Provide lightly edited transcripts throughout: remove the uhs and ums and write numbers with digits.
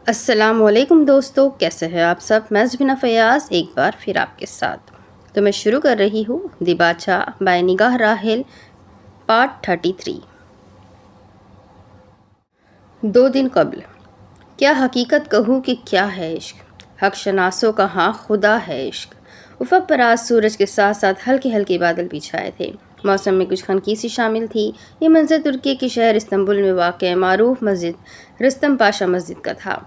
السلام علیکم دوستو، کیسے ہیں آپ سب؟ میں زبینہ فیاض ایک بار پھر آپ کے ساتھ تو میں شروع کر رہی ہوں دی بادشاہ بائی نگاہ راحل پارٹ 33۔ 2 دن قبل۔ کیا حقیقت کہوں کہ کیا ہے عشق؟ حق شناسوں کا ہاں خدا ہے عشق۔ افق پر آج سورج کے ساتھ ساتھ ہلکے ہلکے بادل بھی چھائے تھے۔ موسم میں کچھ خنکی سی شامل تھی۔ یہ منظر ترکی کے شہر استنبول میں واقع معروف مسجد رستم پاشا مسجد کا تھا۔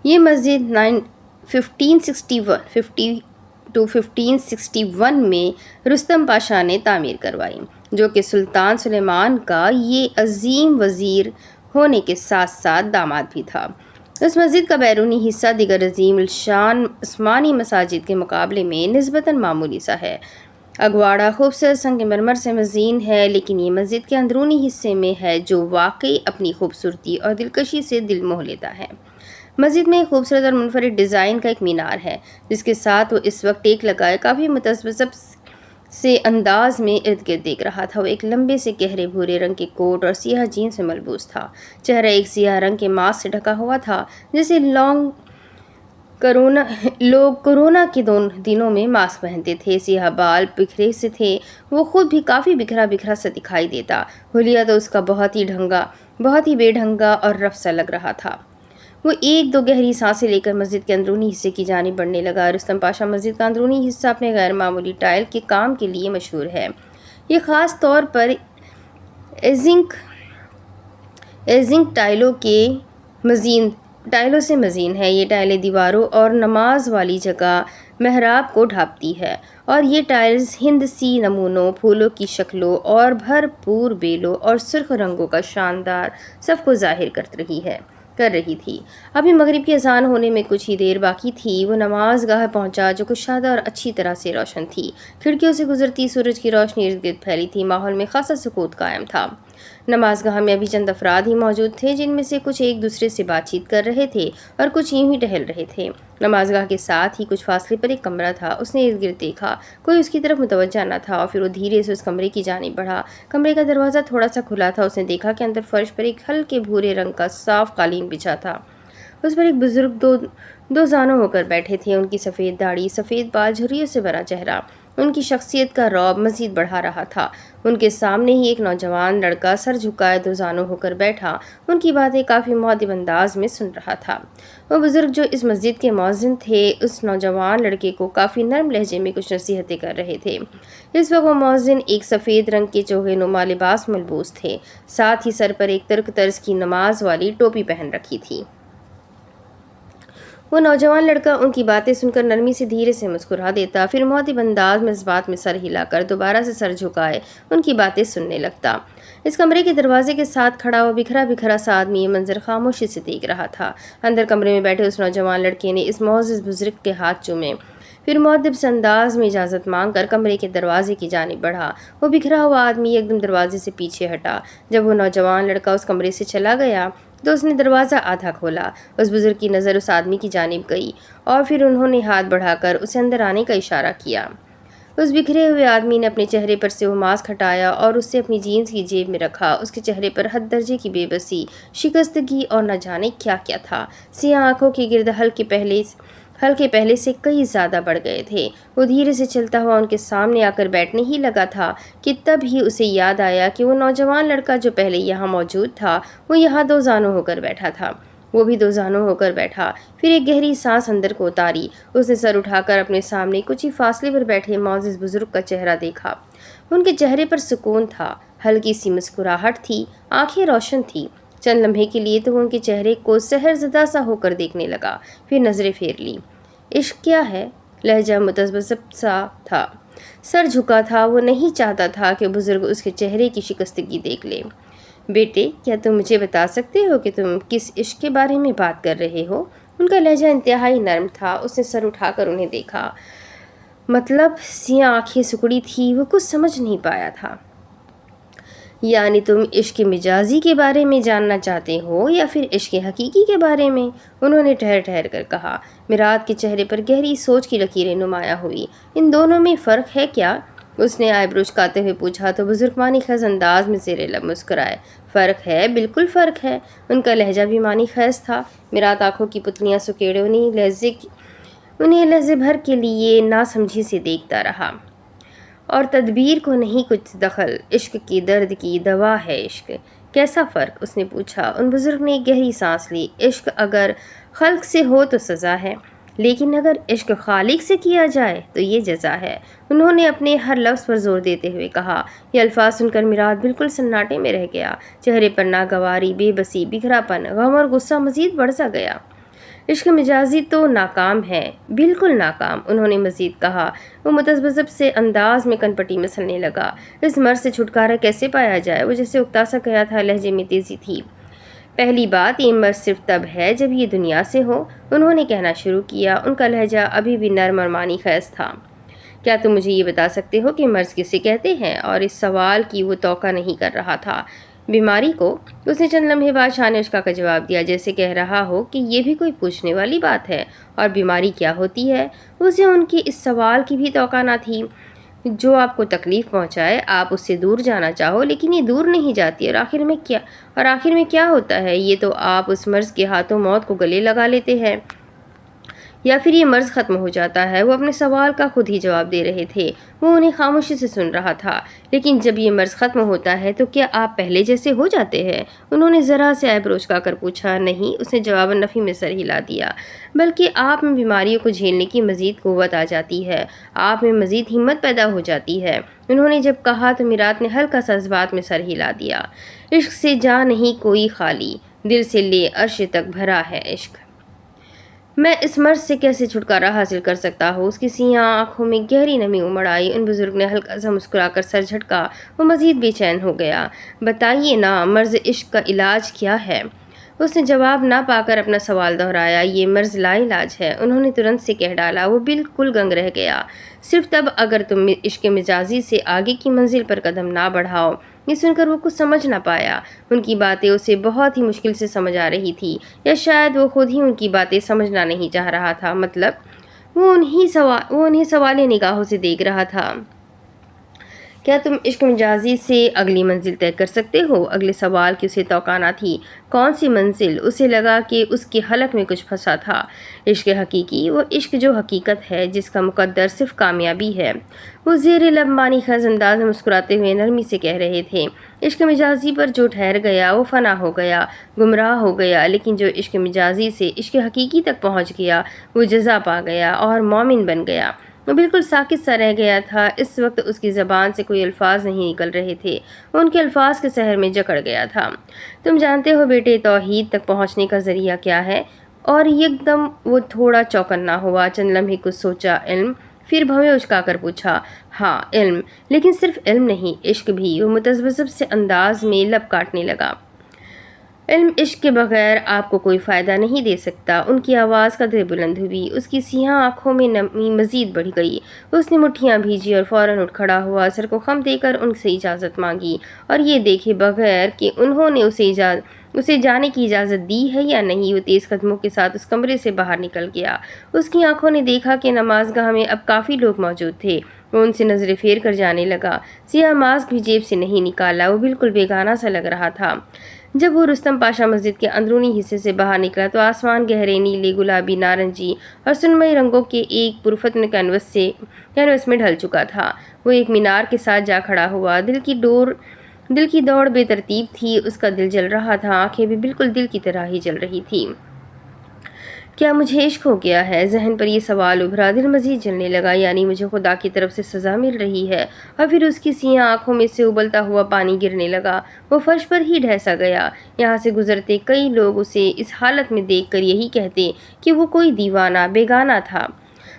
یہ مسجد 1561 میں رستم پاشا نے تعمیر کروائی، جو کہ سلطان سلیمان کا یہ عظیم وزیر ہونے کے ساتھ ساتھ داماد بھی تھا۔ اس مسجد کا بیرونی حصہ دیگر عظیم الشان عثمانی مساجد کے مقابلے میں نسبتاً معمولی سا ہے۔ اگواڑا خوبصورت سنگ مرمر سے مزین ہے، لیکن یہ مسجد کے اندرونی حصے میں ہے جو واقعی اپنی خوبصورتی اور دلکشی سے دل موہ لیتا ہے۔ مسجد میں ایک خوبصورت اور منفرد ڈیزائن کا ایک مینار ہے، جس کے ساتھ وہ اس وقت ٹیک لگائے کافی متذبذب سے انداز میں ارد گرد دیکھ رہا تھا۔ وہ ایک لمبے سے گہرے بھورے رنگ کے کوٹ اور سیاہ جینس میں ملبوس تھا۔ چہرہ ایک سیاہ رنگ کے ماسک سے ڈھکا ہوا تھا، جسے لوگ کورونا کے دنوں میں ماسک پہنتے تھے۔ سیاہ بال بکھرے سے تھے، وہ خود بھی کافی بکھرا بکھرا سا دکھائی دیتا۔ حلیہ تو اس کا بہت ہی بے ڈھنگا اور رف سا لگ رہا تھا۔ وہ ایک دو گہری سانسیں لے کر مسجد کے اندرونی حصے کی جانب بڑھنے لگا۔ رستم پاشا مسجد کا اندرونی حصہ اپنے غیر معمولی ٹائل کے کام کے لیے مشہور ہے۔ یہ خاص طور پر ایزنک ٹائلوں سے مزین ہے۔ یہ ٹائلیں دیواروں اور نماز والی جگہ محراب کو ڈھانپتی ہے، اور یہ ٹائلز ہندسی نمونوں، پھولوں کی شکلوں اور بھرپور بیلوں اور سرخ رنگوں کا شاندار صف کو ظاہر کر رہی تھی۔ ابھی مغرب کی اذان ہونے میں کچھ ہی دیر باقی تھی۔ وہ نماز گاہ پہنچا، جو کشادہ اور اچھی طرح سے روشن تھی۔ کھڑکیوں سے گزرتی سورج کی روشنی ارد گرد پھیلی تھی۔ ماحول میں خاصا سکوت قائم تھا۔ نماز گاہ میں ابھی چند افراد ہی موجود تھے، جن میں سے کچھ ایک دوسرے سے بات چیت کر رہے تھے اور کچھ یوں ہی ٹہل رہے تھے۔ نماز گاہ کے ساتھ ہی کچھ فاصلے پر ایک کمرہ تھا۔ اس نے ارد گرد دیکھا، کوئی اس کی طرف متوجہ نہ تھا، اور پھر وہ دھیرے سے اس کمرے کی جانب بڑھا۔ کمرے کا دروازہ تھوڑا سا کھلا تھا۔ اس نے دیکھا کہ اندر فرش پر ایک ہلکے بھورے رنگ کا صاف قالین بچھا تھا۔ اس پر ایک بزرگ دو زانوں ہو کر بیٹھے تھے۔ ان کی سفید داڑھی، سفید بال، جھریوں سے بھرا چہرہ ان کی شخصیت کا رعب مزید بڑھا رہا تھا۔ ان کے سامنے ہی ایک نوجوان لڑکا سر جھکائے دو زانوں ہو کر بیٹھا، ان کی باتیں کافی مؤدب انداز میں سن رہا تھا۔ وہ بزرگ، جو اس مسجد کے مؤذن تھے، اس نوجوان لڑکے کو کافی نرم لہجے میں کچھ نصیحتیں کر رہے تھے۔ اس وقت وہ مؤذن ایک سفید رنگ کے چوغے نما لباس ملبوس تھے، ساتھ ہی سر پر ایک ترک طرز کی نماز والی ٹوپی پہن رکھی تھی۔ وہ نوجوان لڑکا ان کی باتیں سن کر نرمی سے دھیرے سے مسکرا دیتا، پھر مؤدب انداز میں اس بات میں سر ہلا کر دوبارہ سے سر جھکائے ان کی باتیں سننے لگتا۔ اس کمرے کے دروازے کے ساتھ کھڑا ہوا بکھرا بکھرا سا آدمی یہ منظر خاموشی سے دیکھ رہا تھا۔ اندر کمرے میں بیٹھے اس نوجوان لڑکے نے اس معزز بزرگ کے ہاتھ چومے، پھر مؤدب سے انداز میں اجازت مانگ کر کمرے کے دروازے کی جانب بڑھا۔ وہ بکھرا ہوا آدمی ایک دم دروازے سے پیچھے ہٹا۔ جب وہ نوجوان لڑکا اس کمرے سے چلا گیا تو اس نے دروازہ آدھا کھولا۔ اس بزرگ کی نظر اس آدمی کی جانب گئی، اور پھر انہوں نے ہاتھ بڑھا کر اسے اندر آنے کا اشارہ کیا۔ اس بکھرے ہوئے آدمی نے اپنے چہرے پر سے وہ ماسک ہٹایا اور اسے اپنی جینس کی جیب میں رکھا۔ اس کے چہرے پر حد درجے کی بے بسی، شکستگی اور نہ جانے کیا کیا تھا۔ سیاہ آنکھوں کے گرد حلقے پہلے سے کئی زیادہ بڑھ گئے تھے۔ وہ دھیرے سے چلتا ہوا ان کے سامنے آ کر بیٹھنے ہی لگا تھا کہ تب ہی اسے یاد آیا کہ وہ نوجوان لڑکا جو پہلے یہاں موجود تھا، وہ یہاں دو زانوں ہو کر بیٹھا تھا۔ وہ بھی دو زانوں ہو کر بیٹھا، پھر ایک گہری سانس اندر کو اتاری۔ اس نے سر اٹھا کر اپنے سامنے کچھ ہی فاصلے پر بیٹھے معزز بزرگ کا چہرہ دیکھا۔ ان کے چہرے پر سکون تھا، ہلکی سی مسکراہٹ تھی، آنکھیں روشن تھیں۔ چند لمحے کے لیے تو وہ ان کے چہرے کو سحر زدہ سا ہو کر دیکھنے لگا، پھر نظریں پھیر لی۔ عشق کیا ہے؟ لہجہ متذبذب سا تھا، سر جھکا تھا۔ وہ نہیں چاہتا تھا کہ بزرگ اس کے چہرے کی شکستگی دیکھ لے۔ بیٹے، کیا تم مجھے بتا سکتے ہو کہ تم کس عشق کے بارے میں بات کر رہے ہو؟ ان کا لہجہ انتہائی نرم تھا۔ اس نے سر اٹھا کر انہیں دیکھا۔ مطلب؟ سیاہ آنکھیں سکڑی تھی، وہ کچھ سمجھ نہیں پایا تھا۔ یعنی تم عشق مجازی کے بارے میں جاننا چاہتے ہو یا پھر عشق حقیقی کے بارے میں؟ انہوں نے ٹھہر ٹھہر کر کہا۔ مراد کے چہرے پر گہری سوچ کی لکیریں نمایاں ہوئی۔ ان دونوں میں فرق ہے کیا؟ اس نے آئی برو چکاتے ہوئے پوچھا تو بزرگ معنی خیز انداز میں زیر لب مسکرائے۔ فرق ہے، بالکل فرق ہے۔ ان کا لہجہ بھی معنی خیز تھا۔ میرات آنکھوں کی پتلیاں سکیڑے انہیں لہجے بھر کے لیے ناسمجھی سے دیکھتا رہا۔ اور تدبیر کو نہیں کچھ دخل، عشق کی درد کی دوا ہے عشق۔ کیسا فرق؟ اس نے پوچھا۔ ان بزرگ نے ایک گہری سانس لی۔ عشق اگر خلق سے ہو تو سزا ہے، لیکن اگر عشق خالق سے کیا جائے تو یہ جزا ہے۔ انہوں نے اپنے ہر لفظ پر زور دیتے ہوئے کہا۔ یہ الفاظ سن کر میرات بالکل سناٹے میں رہ گیا۔ چہرے پر ناگواری، بے بسی، بکھرا پن، غم اور غصہ مزید بڑھتا گیا۔ عشق مجازی تو ناکام ہے، بالکل ناکام، انہوں نے مزید کہا۔ وہ متذبذب سے انداز میں کنپٹی مسلنے لگا۔ اس مرض سے چھٹکارا کیسے پایا جائے؟ وہ جیسے اکتا سا گیا تھا۔ لہجے میں تیزی تھی۔ پہلی بات، یہ مرض صرف تب ہے جب یہ دنیا سے ہو، انہوں نے کہنا شروع کیا۔ ان کا لہجہ ابھی بھی نرم اور معنی خیز تھا۔ کیا تم مجھے یہ بتا سکتے ہو کہ مرض کسے کہتے ہیں؟ اور اس سوال کی وہ توقع نہیں کر رہا تھا۔ بیماری کو؟ اس نے چند لمحے بعد شانشکا کا جواب دیا، جیسے کہہ رہا ہو کہ یہ بھی کوئی پوچھنے والی بات ہے۔ اور بیماری کیا ہوتی ہے؟ اسے ان کی اس سوال کی بھی توقع نہ تھی۔ جو آپ کو تکلیف پہنچائے، آپ اس سے دور جانا چاہو، لیکن یہ دور نہیں جاتی۔ اور آخر میں کیا ہوتا ہے؟ یہ تو آپ اس مرض کے ہاتھوں موت کو گلے لگا لیتے ہیں، یا پھر یہ مرض ختم ہو جاتا ہے۔ وہ اپنے سوال کا خود ہی جواب دے رہے تھے۔ وہ انہیں خاموشی سے سن رہا تھا۔ لیکن جب یہ مرض ختم ہوتا ہے تو کیا آپ پہلے جیسے ہو جاتے ہیں؟ انہوں نے ذرا سے ایب روچکا کر پوچھا۔ نہیں، اس نے جواباً نفی میں سر ہلا دیا، بلکہ آپ میں بیماریوں کو جھیلنے کی مزید قوت آ جاتی ہے، آپ میں مزید ہمت پیدا ہو جاتی ہے۔ انہوں نے جب کہا تو میرات نے ہلکا سا اس بات میں سر ہلا دیا۔ عشق سے جاں نہیں کوئی خالی، دل سے لے عرش تک بھرا ہے عشق۔ میں اس مرض سے کیسے چھٹکارا حاصل کر سکتا ہوں؟ اس کی سیاہ آنکھوں میں گہری نمی امڑ آئی۔ ان بزرگ نے ہلکا سا مسکرا کر سر جھٹکا۔ وہ مزید بے چین ہو گیا۔ بتائیے نا، مرض عشق کا علاج کیا ہے؟ اس نے جواب نہ پا کر اپنا سوال دہرایا۔ یہ مرض لا علاج ہے، انہوں نے ترنت سے کہہ ڈالا۔ وہ بالکل گنگ رہ گیا۔ صرف تب اگر تم عشق مجازی سے آگے کی منزل پر قدم نہ بڑھاؤ۔ یہ سن کر وہ کچھ سمجھ نہ پایا۔ ان کی باتیں اسے بہت ہی مشکل سے سمجھ آ رہی تھی، یا شاید وہ خود ہی ان کی باتیں سمجھنا نہیں چاہ رہا تھا۔ مطلب وہ انہیں سوالے نگاہوں سے دیکھ رہا تھا۔ کیا تم عشق مجازی سے اگلی منزل طے کر سکتے ہو؟ اگلے سوال کی اسے توقع نہ تھی۔ کون سی منزل؟ اسے لگا کہ اس کے حلق میں کچھ پھنسا تھا۔ عشق حقیقی، وہ عشق جو حقیقت ہے، جس کا مقدر صرف کامیابی ہے۔ وہ زیر لب معنی خیز انداز میں مسکراتے ہوئے نرمی سے کہہ رہے تھے۔ عشق مجازی پر جو ٹھہر گیا وہ فنا ہو گیا، گمراہ ہو گیا، لیکن جو عشق مجازی سے عشق حقیقی تک پہنچ گیا وہ جزا پا گیا اور مومن بن گیا۔ وہ بالکل ساکت سا رہ گیا تھا۔ اس وقت اس کی زبان سے کوئی الفاظ نہیں نکل رہے تھے۔ وہ ان کے الفاظ کے سحر میں جکڑ گیا تھا۔ تم جانتے ہو بیٹے، توحید تک پہنچنے کا ذریعہ کیا ہے؟ اور یک دم وہ تھوڑا چوکنا ہوا۔ چند لمحے کچھ سوچا۔ علم؟ پھر بھویں اچکا کر پوچھا۔ ہاں، علم، لیکن صرف علم نہیں، عشق بھی۔ وہ متذبذب سے انداز میں لب کاٹنے لگا۔ علم عشق کے بغیر آپ کو کوئی فائدہ نہیں دے سکتا۔ ان کی آواز قدرے بلند ہوئی۔ اس کی سیاہ آنکھوں میں نمی مزید بڑھ گئی۔ اس نے مٹھیاں بھیجی اور فوراً اٹھ کھڑا ہوا، سر کو خم دے کر ان سے اجازت مانگی، اور یہ دیکھے بغیر کہ انہوں نے اسے جانے کی اجازت دی ہے یا نہیں، وہ تیز قدموں کے ساتھ اس کمرے سے باہر نکل گیا۔ اس کی آنکھوں نے دیکھا کہ نماز گاہ میں اب کافی لوگ موجود تھے۔ وہ ان سے نظریں پھیر کر جانے لگا۔ سیاہ ماسک بھی جیب سے نہیں نکالا۔ وہ بالکل بیگانہ سا لگ رہا تھا۔ جب وہ رستم پاشا مسجد کے اندرونی حصے سے باہر نکلا تو آسمان گہرے نیلے، گلابی، نارنجی اور سرمئی رنگوں کے ایک پرفتن کینوس میں ڈھل چکا تھا۔ وہ ایک مینار کے ساتھ جا کھڑا ہوا۔ دل کی دوڑ بے ترتیب تھی۔ اس کا دل جل رہا تھا، آنکھیں بھی بالکل دل کی طرح ہی جل رہی تھیں۔ کیا مجھے عشق ہو گیا ہے؟ ذہن پر یہ سوال ابھرا۔ دل مزید جلنے لگا، یعنی مجھے خدا کی طرف سے سزا مل رہی ہے۔ اور پھر اس کی سیاہ آنکھوں میں سے ابلتا ہوا پانی گرنے لگا۔ وہ فرش پر ہی ڈھہ سا گیا۔ یہاں سے گزرتے کئی لوگ اسے اس حالت میں دیکھ کر یہی کہتے کہ وہ کوئی دیوانہ، بیگانہ تھا۔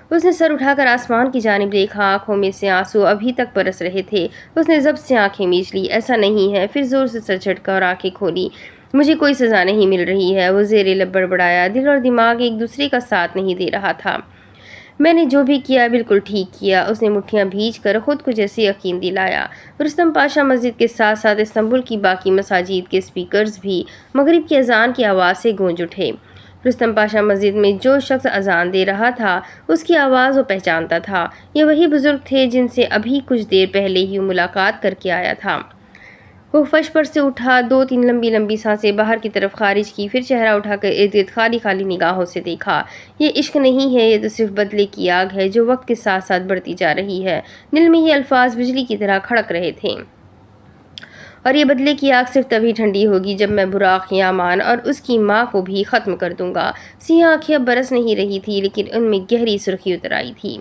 اس نے سر اٹھا کر آسمان کی جانب دیکھا۔ آنکھوں میں سے آنسو ابھی تک برس رہے تھے۔ اس نے ضبط سے آنکھیں میچ لی۔ ایسا نہیں ہے۔ پھر زور سے سر جھٹکا اور آنکھیں کھولی۔ مجھے کوئی سزا نہیں مل رہی ہے، وہ زیر لب بڑبڑایا۔ دل اور دماغ ایک دوسرے کا ساتھ نہیں دے رہا تھا۔ میں نے جو بھی کیا بالکل ٹھیک کیا، اس نے مٹھیاں بھیج کر خود کو جیسے یقین دلایا۔ رستم پاشا مسجد کے ساتھ ساتھ استنبول کی باقی مساجد کے اسپیکرز بھی مغرب کی اذان کی آواز سے گونج اٹھے۔ رستم پاشا مسجد میں جو شخص اذان دے رہا تھا اس کی آواز وہ پہچانتا تھا۔ یہ وہی بزرگ تھے جن سے ابھی کچھ دیر پہلے ہی ملاقات کر کے آیا تھا۔ وہ فرش پر سے اٹھا، 2-3 لمبی لمبی سانسیں باہر کی طرف خارج کی، پھر چہرہ اٹھا کر ارد گرد خالی خالی نگاہوں سے دیکھا۔ یہ عشق نہیں ہے، یہ تو صرف بدلے کی آگ ہے جو وقت کے ساتھ ساتھ بڑھتی جا رہی ہے۔ دل میں یہ الفاظ بجلی کی طرح کھڑک رہے تھے۔ اور یہ بدلے کی آگ صرف تبھی ٹھنڈی ہوگی جب میں براق یامان اور اس کی ماں کو بھی ختم کر دوں گا۔ سیاہ آنکھیں اب برس نہیں رہی تھی، لیکن ان میں گہری سرخی اتر آئی تھی۔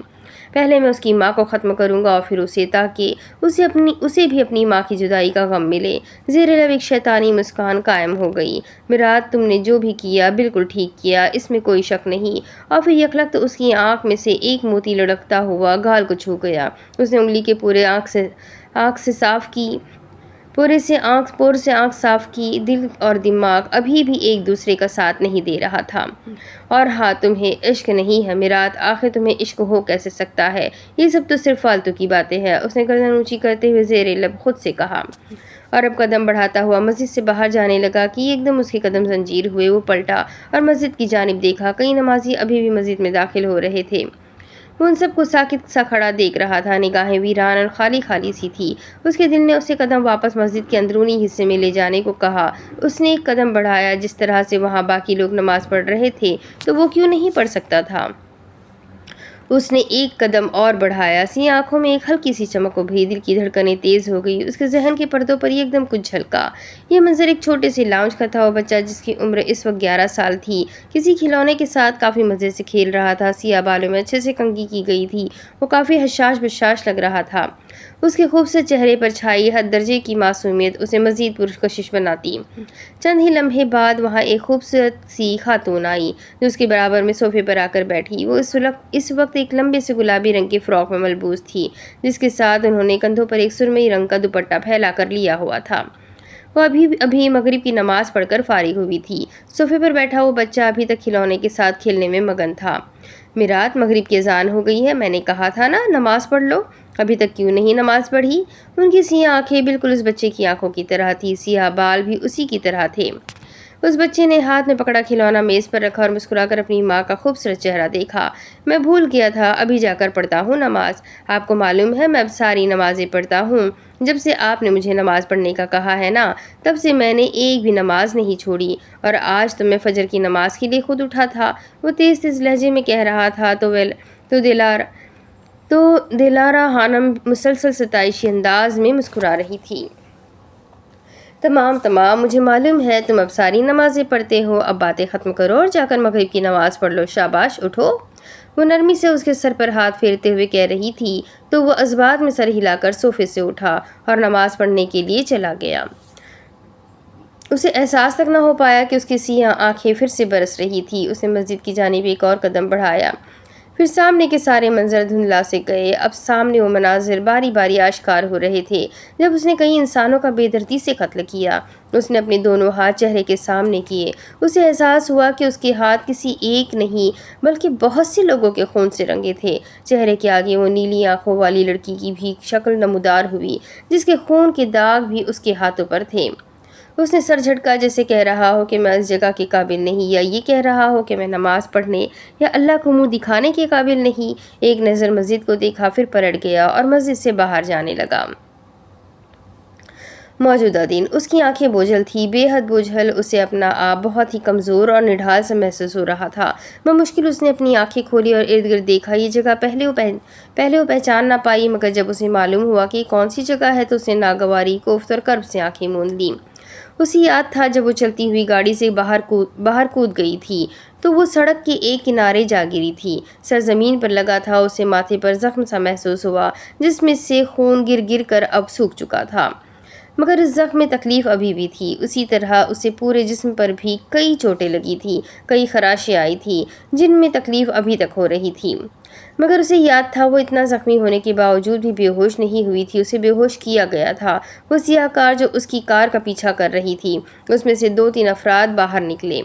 پہلے میں اس کی ماں کو ختم کروں گا اور پھر اسے، تاکہ اسے بھی اپنی ماں کی جدائی کا غم ملے۔ زیر لب ایک شیطانی مسکان قائم ہو گئی۔ میرات، تم نے جو بھی کیا بالکل ٹھیک کیا، اس میں کوئی شک نہیں۔ اور پھر یکلخت اس کی آنکھ میں سے ایک موتی لڑکتا ہوا گال کو چھو گیا۔ اس نے انگلی کے پورے سے آنکھ صاف کی۔ دل اور دماغ ابھی بھی ایک دوسرے کا ساتھ نہیں دے رہا تھا۔ اور ہاں، تمہیں عشق نہیں ہے میرات، آخر تمہیں عشق ہو کیسے سکتا ہے؟ یہ سب تو صرف فالتو کی باتیں ہیں، اس نے گردن اونچی کرتے ہوئے زیر لب خود سے کہا، اور اب قدم بڑھاتا ہوا مسجد سے باہر جانے لگا کہ ایک دم اس کے قدم زنجیر ہوئے۔ وہ پلٹا اور مسجد کی جانب دیکھا۔ کئی نمازی ابھی بھی مسجد میں داخل ہو رہے تھے۔ وہ ان سب کو ساکت سا کھڑا دیکھ رہا تھا، نگاہیں ویران اور خالی خالی سی تھی۔ اس کے دل نے اسے قدم واپس مسجد کے اندرونی حصے میں لے جانے کو کہا۔ اس نے ایک قدم بڑھایا، جس طرح سے وہاں باقی لوگ نماز پڑھ رہے تھے تو وہ کیوں نہیں پڑھ سکتا تھا؟ اس نے ایک قدم اور بڑھایا، سیاہ آنکھوں میں ایک ہلکی سی چمک ابھری، دل کی دھڑکنیں تیز ہو گئی۔ اس کے ذہن کے پردوں پر ایک دم کچھ جھلکا۔ یہ منظر ایک چھوٹے سے لاؤنج کا تھا۔ وہ بچہ جس کی عمر اس وقت 11 سال تھی، کسی کھلونے کے ساتھ کافی مزے سے کھیل رہا تھا۔ سیاہ بالوں میں اچھے سے کنگھی کی گئی تھی، وہ کافی حشاش بشاش لگ رہا تھا۔ اس کے خوبصورت چہرے پر چھائی حد درجے کی معصومیت اسے مزید پرکشش بناتی۔ چند ہی لمحے بعد وہاں ایک خوبصورت سی خاتون آئی جو اس کے برابر میں صوفے پر آ کر بیٹھی۔ وہ اس وقت ایک لمبے سے گلابی رنگ کے فراک میں ملبوس تھی، جس کے ساتھ انہوں نے کندھوں پر ایک سرمئی رنگ کا دوپٹہ پھیلا کر لیا ہوا تھا۔ وہ ابھی مغرب کی نماز پڑھ کر فارغ ہوئی تھی۔ صوفے پر بیٹھا وہ بچہ ابھی تک کھلونے کے ساتھ کھیلنے میں مگن تھا۔ میرات، مغرب کی اذان ہو گئی ہے، میں نے کہا تھا نا نماز پڑھ لو، ابھی تک کیوں نہیں نماز پڑھی؟ ان کی سیاہ آنکھیں بالکل اس بچے کی آنکھوں کی طرح تھی، سیاہ بال بھی اسی کی طرح تھے۔ اس بچے نے ہاتھ میں پکڑا کھلونا میز پر رکھا اور مسکرا کر اپنی ماں کا خوبصورت چہرہ دیکھا۔ میں بھول گیا تھا، ابھی جا کر پڑھتا ہوں نماز۔ آپ کو معلوم ہے میں اب ساری نمازیں پڑھتا ہوں۔ جب سے آپ نے مجھے نماز پڑھنے کا کہا ہے نا، تب سے میں نے ایک بھی نماز نہیں چھوڑی، اور آج تو میں فجر کی نماز کے لیے خود اٹھا تھا۔ وہ تیز تیز لہجے میں کہہ رہا تھا تو دلارا خانم مسلسل ستائشی انداز میں مسکرا رہی تھی۔ تمام، مجھے معلوم ہے تم اب ساری نمازیں پڑھتے ہو، اب باتیں ختم کرو اور جا کر مغرب کی نماز پڑھ لو، شاباش، اٹھو۔ وہ نرمی سے اس کے سر پر ہاتھ پھیرتے ہوئے کہہ رہی تھی تو وہ عذبات میں سر ہلا کر صوفے سے اٹھا اور نماز پڑھنے کے لیے چلا گیا۔ اسے احساس تک نہ ہو پایا کہ اس کی سیاہ آنکھیں پھر سے برس رہی تھی۔ اس نے مسجد کی جانب ایک اور قدم بڑھایا، پھر سامنے کے سارے منظر دھندلا سے گئے۔ اب سامنے وہ مناظر باری باری آشکار ہو رہے تھے۔ جب اس نے کئی انسانوں کا بے دردی سے قتل کیا، اس نے اپنے دونوں ہاتھ چہرے کے سامنے کیے۔ اسے احساس ہوا کہ اس کے ہاتھ کسی ایک نہیں بلکہ بہت سے لوگوں کے خون سے رنگے تھے۔ چہرے کے آگے وہ نیلی آنکھوں والی لڑکی کی بھی شکل نمودار ہوئی، جس کے خون کے داغ بھی اس کے ہاتھوں پر تھے۔ اس نے سر جھٹکا، جیسے کہہ رہا ہو کہ میں اس جگہ کے قابل نہیں، یا یہ کہہ رہا ہو کہ میں نماز پڑھنے یا اللہ کو منہ دکھانے کے قابل نہیں۔ ایک نظر مسجد کو دیکھا، پھر پلٹ گیا اور مسجد سے باہر جانے لگا۔ موجودہ دن اس کی آنکھیں بوجھل تھی، بے حد بوجھل۔ اسے اپنا آپ بہت ہی کمزور اور نڈھال سا محسوس ہو رہا تھا۔ بمشکل اس نے اپنی آنکھیں کھولی اور ارد گرد دیکھا۔ یہ جگہ پہلے وہ پہچان نہ پائی، مگر جب اسے معلوم ہوا کہ یہ کون سی جگہ ہے تو اس نے ناگواری، کوفت اور کرب سے آنکھیں موند لیں۔ اسے یاد تھا جب وہ چلتی ہوئی گاڑی سے باہر کود گئی تھی تو وہ سڑک کے ایک کنارے جا گری تھی۔ سر زمین پر لگا تھا، اسے ماتھے پر زخم سا محسوس ہوا جس میں سے خون گر گر کر اب سوکھ چکا تھا، مگر اس زخم میں تکلیف ابھی بھی تھی۔ اسی طرح اسے پورے جسم پر بھی کئی چوٹیں لگی تھی، کئی خراشیں آئی تھی جن میں تکلیف ابھی تک ہو رہی تھی، مگر اسے یاد تھا وہ اتنا زخمی ہونے کے باوجود بھی بے ہوش نہیں ہوئی تھی۔ اسے بے ہوش کیا گیا تھا۔ وہ سیاہ کار جو اس کی کار کا پیچھا کر رہی تھی، اس میں سے 2-3 افراد باہر نکلے۔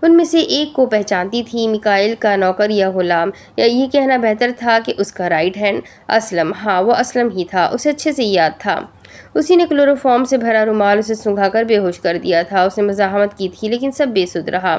ان میں سے ایک کو پہچانتی تھی، میکائل کا نوکر یا غلام، یا یہ کہنا بہتر تھا کہ اس کا رائٹ ہینڈ، اسلم۔ ہاں، وہ اسلم ہی تھا، اسے اچھے سے یاد تھا۔ اسی نے کلوروفارم سے بھرا رومال اسے سنگھا کر بے ہوش کر دیا تھا۔ اس نے مزاحمت کی تھی لیکن سب بے سود رہا۔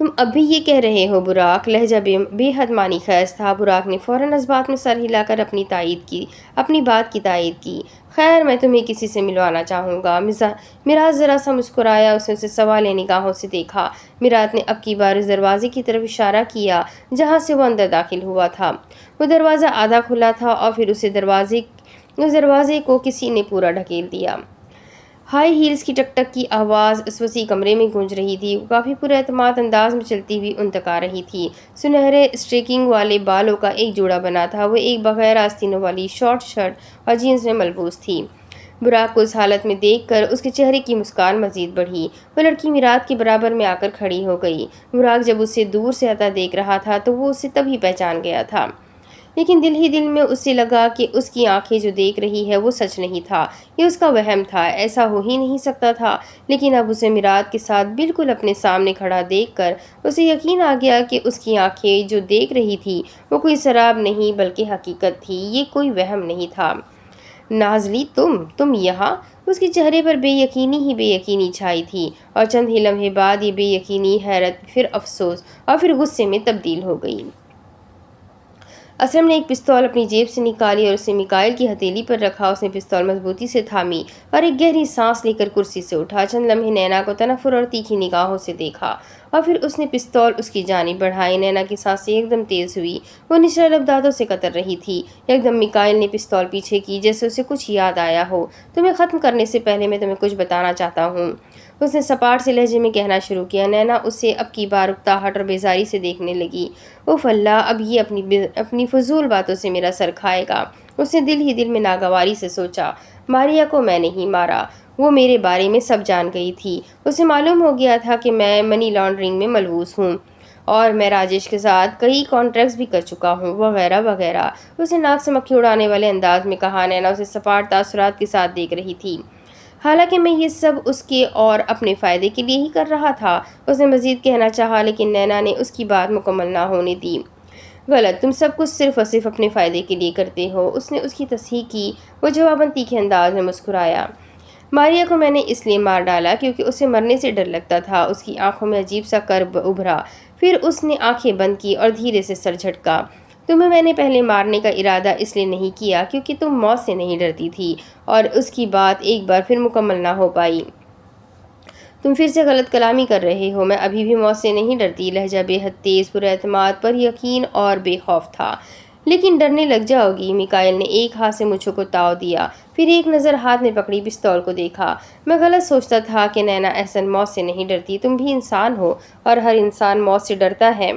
تم اب بھی یہ کہہ رہے ہو براق؟ لہجہ بے حد معنی خیز تھا۔ براق نے فوراً اس بات میں سر ہلا کر اپنی بات کی تائید کی۔ خیر، میں تمہیں کسی سے ملوانا چاہوں گا۔ میراث ذرا سا مسکرایا، اس نے اسے سوالیہ نگاہوں سے دیکھا۔ میراث نے اب کی بار اس دروازے کی طرف اشارہ کیا جہاں سے وہ اندر داخل ہوا تھا۔ وہ دروازہ آدھا کھلا تھا اور پھر اس دروازے کو کسی نے پورا ڈھکیل دیا۔ ہائی ہیلز کی ٹک ٹک کی آواز اس وسیع کمرے میں گونج رہی تھی۔ وہ کافی پر اعتماد انداز میں چلتی ہوئی ان تک آ رہی تھی۔ سنہرے اسٹریکنگ والے بالوں کا ایک جوڑا بنا تھا۔ وہ ایک بغیر آستینوں والی شارٹ شرٹ اور جینس میں ملبوس تھی۔ براق کو اس حالت میں دیکھ کر اس کے چہرے کی مسکان مزید بڑھی۔ وہ لڑکی میراث کے برابر میں آ کر کھڑی ہو گئی۔ براق جب اسے دور سے آتا دیکھ رہا تھا تو وہ اسے تبھی پہچان گیا تھا، لیکن دل ہی دل میں اسے لگا کہ اس کی آنکھیں جو دیکھ رہی ہے وہ سچ نہیں تھا، یہ اس کا وہم تھا، ایسا ہو ہی نہیں سکتا تھا۔ لیکن اب اسے میراث کے ساتھ بالکل اپنے سامنے کھڑا دیکھ کر اسے یقین آ گیا کہ اس کی آنکھیں جو دیکھ رہی تھی وہ کوئی سراب نہیں بلکہ حقیقت تھی، یہ کوئی وہم نہیں تھا۔ نازلی، تم یہاں؟ اس کے چہرے پر بے یقینی چھائی تھی، اور چند ہی لمحے بعد یہ بے یقینی حیرت، پھر افسوس اور پھر غصے میں تبدیل ہو گئی۔ اسلم نے ایک پستول اپنی جیب سے نکالی اور اسے میکائل کی ہتھیلی پر رکھا۔ اس نے پستول مضبوطی سے تھامی اور ایک گہری سانس لے کر کرسی سے اٹھا۔ چند لمحے نینا کو تنفر اور تیکھی نگاہوں سے دیکھا اور پھر اس نے پستول اس کی جانب بڑھائی۔ نینا کی سانسیں ایک دم تیز ہوئی، وہ نچلے لب دانتوں سے قطر رہی تھی۔ ایک دم میکائل نے پستول پیچھے کی جیسے اسے کچھ یاد آیا ہو۔ تمہیں ختم کرنے سے پہلے میں تمہیں کچھ بتانا چاہتا ہوں، اس نے سپاٹ سے لہجے میں کہنا شروع کیا۔ نینا اسے اب کی بار اکتاہٹ اور بیزاری سے دیکھنے لگی۔ اوف اللہ، اب یہ اپنی فضول باتوں سے میرا سر کھائے گا۔ اس نے دل ہی دل میں ناگواری سے سوچا، ماریا کو میں نہیں مارا، وہ میرے بارے میں سب جان گئی تھی۔ اسے معلوم ہو گیا تھا کہ میں منی لانڈرنگ میں ملوث ہوں اور میں راجیش کے ساتھ کئی کانٹریکٹس بھی کر چکا ہوں، وغیرہ وغیرہ۔ اس نے ناک سے مکھی اڑانے والے انداز میں کہا۔ نینا اسے سپاٹ تاثرات کے ساتھ دیکھ رہی تھی۔ حالانکہ میں یہ سب اس کے اور اپنے فائدے کے لیے ہی کر رہا تھا، اس نے مزید کہنا چاہا، لیکن نینا نے اس کی بات مکمل نہ ہونے دی۔ غلط، تم سب کچھ صرف اور صرف اپنے فائدے کے لیے کرتے ہو، اس نے اس کی تصحیح کی۔ وہ جواباً تیکھے انداز میں مسکرایا۔ ماریا کو میں نے اس لیے مار ڈالا کیونکہ اسے مرنے سے ڈر لگتا تھا۔ اس کی آنکھوں میں عجیب سا کرب ابھرا، پھر اس نے آنکھیں بند کی اور دھیرے سے سر جھٹکا۔ تمہیں میں نے پہلے مارنے کا ارادہ اس لیے نہیں کیا کیونکہ تم موت سے نہیں ڈرتی تھی، اور اس کی بات ایک بار پھر مکمل نہ ہو پائی۔ تم پھر سے غلط کلامی کر رہے ہو، میں ابھی بھی موت سے نہیں ڈرتی۔ لہجہ بے حد تیز، پر اعتماد، پر یقین اور بے خوف تھا۔ لیکن ڈرنے لگ جاؤ گی، میکائل نے ایک ہاتھ سے مجھوں کو تاؤ دیا، پھر ایک نظر ہاتھ میں پکڑی پستول کو دیکھا۔ میں غلط سوچتا تھا کہ نینا احسن موت سے نہیں ڈرتی، تم بھی انسان ہو اور ہر انسان موت سے ڈرتا ہے۔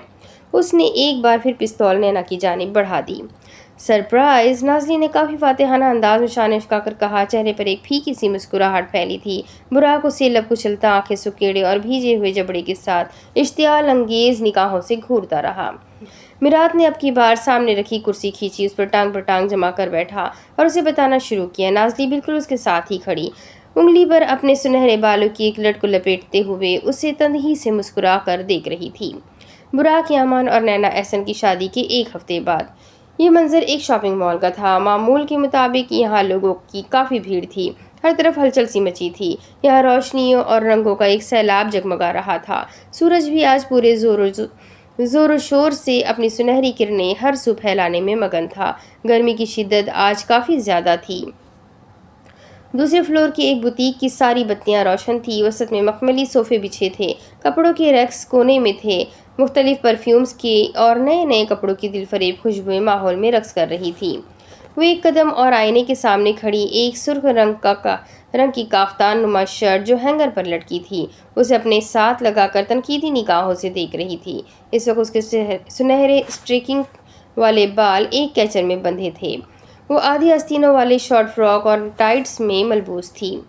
اس نے ایک بار پھر پستول نینا کی جانب بڑھا دی۔ سرپرائز، نازلی نے کافی فاتحانہ انداز میں شانے جھکا کر کہا۔ چہرے پر ایک پھیکی سی مسکراہٹ پھیلی تھی۔ براق اسے لب کچلتا، آنکھیں سکیڑے اور بھیجے ہوئے جبڑے کے ساتھ اشتعال انگیز نگاہوں سے گھورتا رہا۔ میراث نے اب کی بار سامنے رکھی کرسی کھینچی، اس پر ٹانگ جما کر بیٹھا اور اسے بتانا شروع کیا۔ نازلی بالکل اس کے ساتھ ہی کھڑی، انگلی پر اپنے سنہرے بالوں کی ایک لٹ کو لپیٹتے ہوئے اسے تندہی سے مسکرا کر دیکھ رہی تھی۔ براق یامن اور نینا احسن کی شادی کے ایک ہفتے بعد۔ یہ منظر ایک شاپنگ مال کا تھا۔ معمول کے مطابق یہاں لوگوں کی کافی بھیڑ تھی، ہر طرف ہلچل سی مچی تھی۔ یہاں روشنیوں اور رنگوں کا ایک سیلاب جگمگا رہا تھا۔ سورج بھی آج پورے زور و شور سے اپنی سنہری کرنیں ہر سو پھیلانے میں مگن تھا۔ گرمی کی شدت آج کافی زیادہ تھی۔ دوسرے فلور کی ایک بوتیک کی ساری بتیاں روشن تھیں۔ وسط میں مخملی صوفے بچھے تھے، کپڑوں کے ریکس کونے میں تھے۔ مختلف پرفیومز کی اور نئے کپڑوں کی دل فریب خوشبوئیں ماحول میں رقص کر رہی تھیں۔ وہ ایک قدم اور آئینے کے سامنے کھڑی، ایک سرخ رنگ کی کافتان نما شرٹ جو ہینگر پر لٹکی تھی اسے اپنے ساتھ لگا کر تنقیدی نگاہوں سے دیکھ رہی تھی۔ اس وقت اس کے سنہرے اسٹریکنگ والے بال ایک کیچر میں بندھے تھے۔ وہ آدھی آستینوں والے شارٹ فراک اور ٹائٹس میں ملبوس تھی۔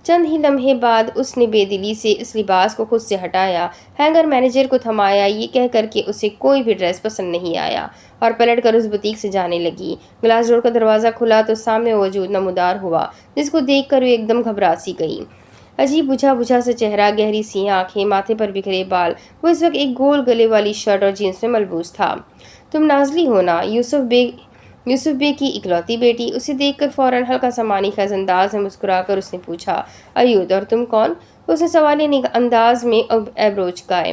چند ہی لمحے بعد اس نے بے دلی سے اس لباس کو خود سے ہٹایا، ہینگر مینیجر کو تھمایا، یہ کہہ کر کہ اسے کوئی بھی ڈریس پسند نہیں آیا، اور پلٹ کر اس بوتیک سے جانے لگی۔ گلاس ڈور کا دروازہ کھلا تو سامنے وجود نمودار ہوا، جس کو دیکھ کر وہ ایک دم گھبرا سی گئی۔ عجیب بجھا سا چہرہ، گہری سی آنکھیں، ماتھے پر بکھرے بال۔ وہ اس وقت ایک گول گلے والی شرٹ اور جینس میں ملبوس تھا۔ تم نازلی ہو نا، یوسف بے کی اکلوتی بیٹی؟ اسے دیکھ کر فوراً ہلکا سا معنی خیز انداز میں مسکرا کر اس نے پوچھا۔ ایود، اور تم کون؟ اس نے سوالیہ انداز میں ایبرو چکائے۔